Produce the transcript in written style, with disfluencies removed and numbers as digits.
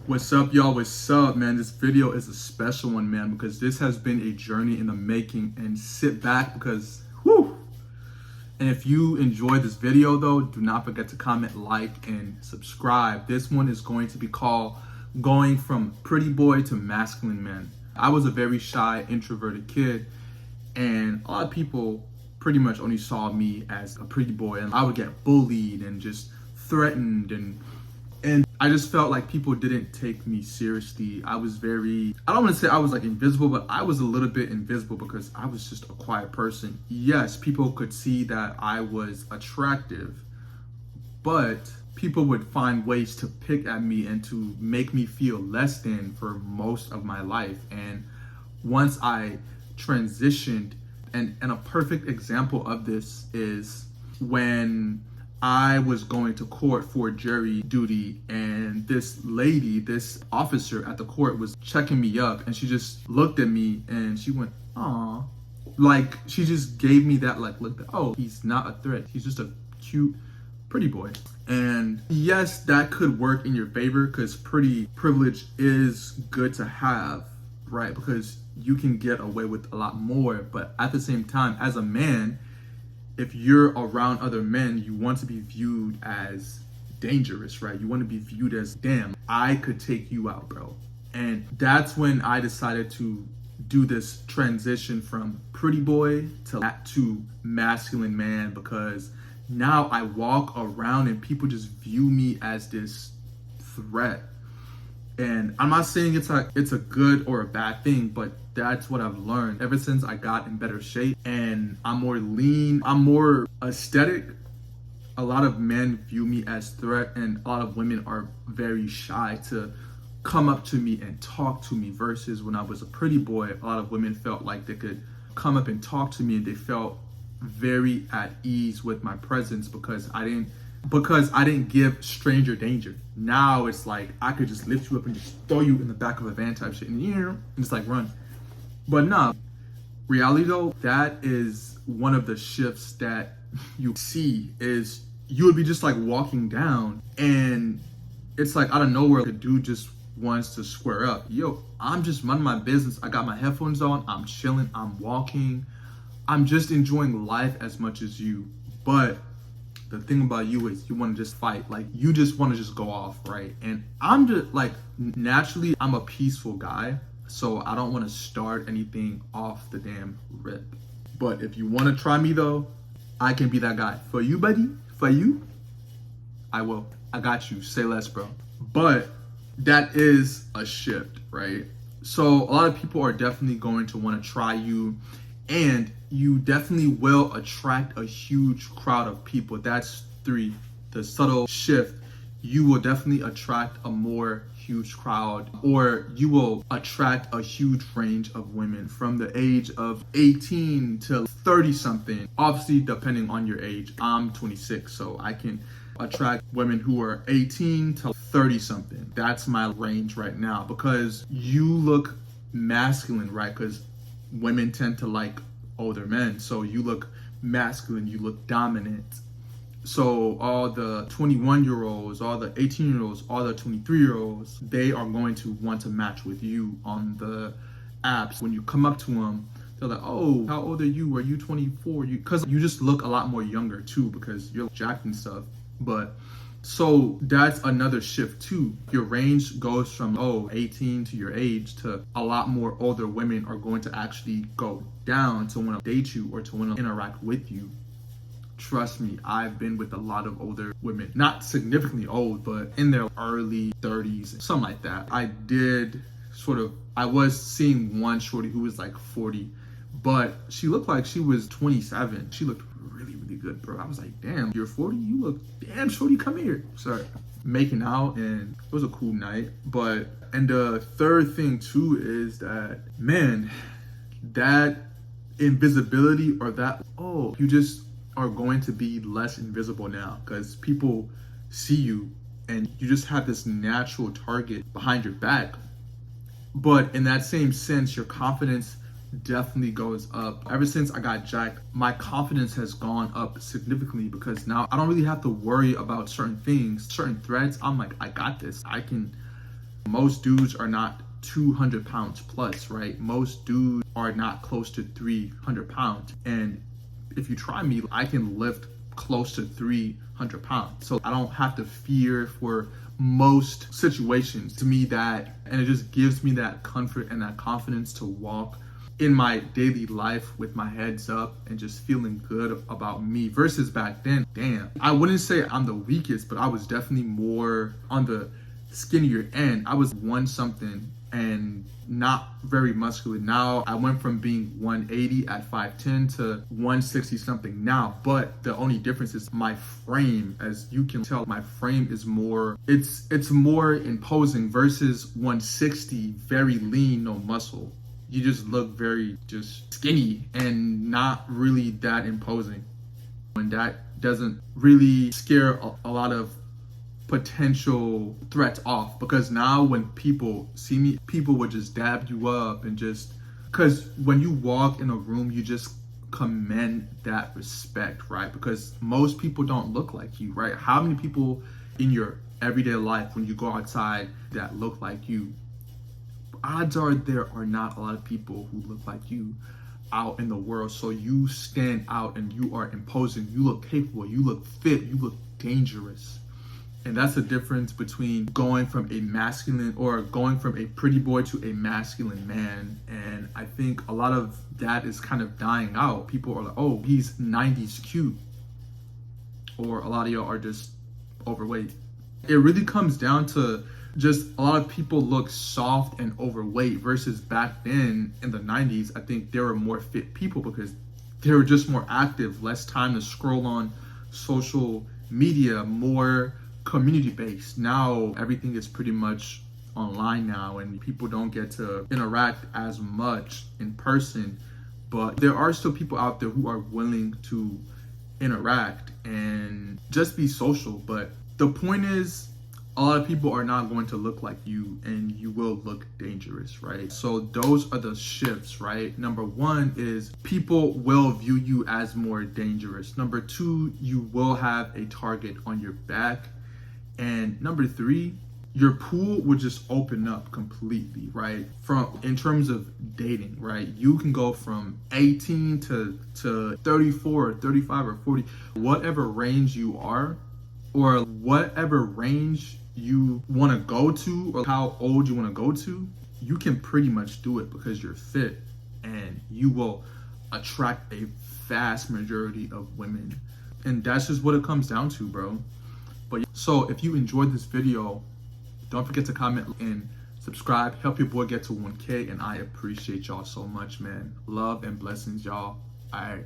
What's up, y'all? What's up, man? This video is a special one, man, because this has been a journey in the making. And sit back because, whew. And if you enjoy this video, though, do not forget to comment, like, and subscribe. This one is going to be called Going from Pretty Boy to Masculine Man. I was a very shy, introverted kid, and a lot of people pretty much only saw me as a pretty boy, and I would get bullied and just threatened, and I just felt like people didn't take me seriously. I was very, I don't want to say I was like invisible, but I was a little bit invisible because I was just a quiet person. Yes, people could see that I was attractive, but people would find ways to pick at me and to make me feel less than for most of my life. And once I transitioned, and a perfect example of this is when I was going to court for jury duty, and this lady, this officer at the court was checking me up, and she just looked at me and she went, "Aw." Like, she just gave me that like look that, oh, he's not a threat. He's just a cute, pretty boy. And yes, that could work in your favor because pretty privilege is good to have, right? Because you can get away with a lot more. But at the same time, as a man, if you're around other men, you want to be viewed as dangerous, right? You want to be viewed as, damn, I could take you out, bro. And that's when I decided to do this transition from pretty boy to masculine man, because now I walk around and people just view me as this threat. And I'm not saying it's a good or a bad thing, but that's what I've learned ever since I got in better shape and I'm more lean, I'm more aesthetic. A lot of men view me as threat, and a lot of women are very shy to come up to me and talk to me, versus when I was a pretty boy, a lot of women felt like they could come up and talk to me and they felt very at ease with my presence because I didn't give stranger danger. Now it's like I could just lift you up and just throw you in the back of a van type shit and just like run. But no, reality though, that is one of the shifts that you see is you would be just like walking down and it's like out of nowhere, the dude just wants to square up. Yo, I'm just minding my business. I got my headphones on, I'm chilling, I'm walking. I'm just enjoying life as much as you. But the thing about you is you want to just fight. Like, you just want to just go off, right? And I'm just like, naturally, I'm a peaceful guy. So I don't want to start anything off the damn rip. But if you want to try me though, I can be that guy. For you, buddy, for you, I will. I got you. Say less, bro. But that is a shift, right? So a lot of people are definitely going to want to try you, and you definitely will attract a huge crowd of people. That's 3, the subtle shift. You will definitely attract a more huge crowd, or you will attract a huge range of women from the age of 18 to 30 something, obviously depending on your age. I'm 26, so I can attract women who are 18 to 30 something. That's my range right now, because you look masculine, right? Because women tend to like older men, so you look masculine, you look dominant. So all the 21-year-olds, all the 18-year-olds, all the 23-year-olds, they are going to want to match with you on the apps. When you come up to them, they're like, "Oh, how old are you? Are you 24?" Because you just look a lot more younger too, because you're jacked and stuff. But so that's another shift too. Your range goes from 18 to your age to a lot more older women are going to actually go down to want to date you or to want to interact with you. Trust me, I've been with a lot of older women, not significantly old, but in their early 30s, something like that. I was seeing one shorty who was like 40, but she looked like she was 27. She looked really, really good, bro. I was like, damn, you're 40? You look, damn, shorty, come here. Sorry. Making out, and it was a cool night. And the third thing too is that, man, that invisibility, or that, you just are going to be less invisible now because people see you and you just have this natural target behind your back. But in that same sense, your confidence definitely goes up. Ever since I got jacked, my confidence has gone up significantly because now I don't really have to worry about certain things, certain threats. I'm like, I got this. I can Most dudes are not 200 pounds plus, right? Most dudes are not close to 300 pounds. And if you try me, I can lift close to 300 pounds. So I don't have to fear for most situations. To me, and it just gives me that comfort and that confidence to walk in my daily life with my heads up and just feeling good about me. Versus back then, damn, I wouldn't say I'm the weakest, but I was definitely more on the skinnier end. I was one something and not very muscular. Now I went from being 180 at 5'10" to 160 something now, but the only difference is my frame. As you can tell, my frame is more, it's more imposing versus 160, very lean, no muscle. You just look very just skinny and not really that imposing. And that doesn't really scare a lot of potential threats off, because now when people see me, people would just dab you up and just, because when you walk in a room, you just command that respect, right? Because most people don't look like you, right? How many people in your everyday life when you go outside that look like you? Odds are there are not a lot of people who look like you out in the world. So you stand out and you are imposing, you look capable, you look fit, you look dangerous. And that's the difference between going from a masculine, or going from a pretty boy to a masculine man. And I think a lot of that is kind of dying out. People are like, oh, he's 90s cute. Or a lot of y'all are just overweight. It really comes down to just a lot of people look soft and overweight, versus back then in the 90s, I think there were more fit people because they were just more active, less time to scroll on social media, more community based. Now everything is pretty much online now and people don't get to interact as much in person, but there are still people out there who are willing to interact and just be social. But the point is, a lot of people are not going to look like you and you will look dangerous, right? So those are the shifts, right? Number one is people will view you as more dangerous. Number two, you will have a target on your back. And number three, your pool would just open up completely, right? In terms of dating, right? You can go from 18 to 34 or 35 or 40, whatever range you are, or whatever range you want to go to, or how old you want to go to, you can pretty much do it because you're fit and you will attract a vast majority of women. And that's just what it comes down to, bro. But so if you enjoyed this video, don't forget to comment and subscribe. Help your boy get to 1K, and I appreciate y'all so much, man. Love and blessings, y'all. All right.